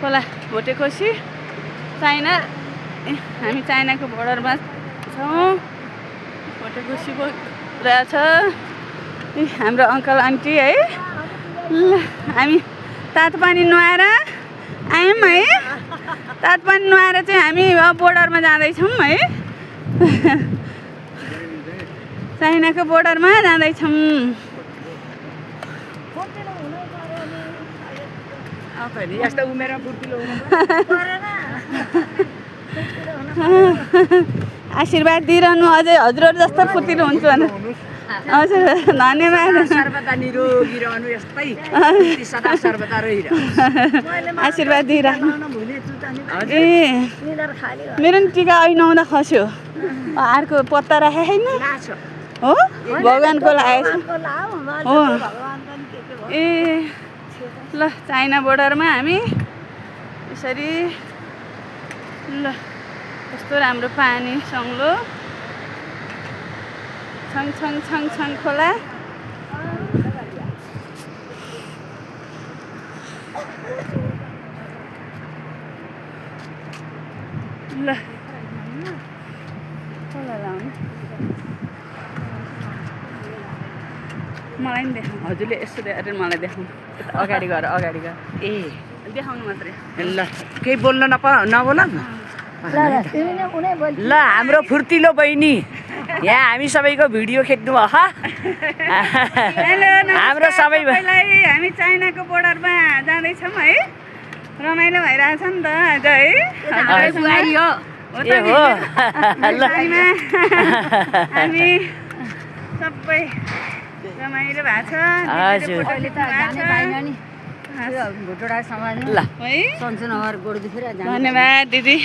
खोला भोटेकोसी चाइना हामी चाइनाको बोर्डरमा छौँ भोटेकोसी रहेछ हाम्रो अङ्कल आन्टी है ल हामी तातो पानी नुहाएर आयौँ है तातो पानी नुहाएर चाहिँ हामी बोर्डरमा जाँदैछौँ है चाइनाको बोर्डरमा जाँदैछौँ यस्तो उमेरमा फुर्तिलो आशीर्वाद दिइरहनु अझै हजुरहरू जस्तो फुर्तिलो हुन्छ भने हजुर धन्यवाद सर्वदा निरोगी रहनु यस्तै सदा सर्वदा रहिरहनु आशीर्वाद दिइरहनु ए मेरो नि टिका अहिले नुहाउँदा खस्यो अर्को पत्ता राखेको छैन हो भगवान्को लागेको हो ए ल चाइना बोर्डरमा हामी यसरी ल कस्तो राम्रो पानी सङ्लो छङ छङ छङ छङ खोला ल खोला लाउनु मलाई नि देखाउनु हजुरले यसो हेरेर मलाई देखाउनु अगाडि गएर ए देखाउनु मात्रै ल केही बोल्न नबोल ल हाम्रो फुर्तिलो बहिनी यहाँ हामी सबैको भिडियो खिच्नु भयो हाम्रो सबैलाई हामी चाइनाको बोर्डरमा जाँदैछौँ है रमाइलो भइरहेछ नि त आज है ए हो हामी सबै रमाइलो भएको छ ल धन्यवाद दिदी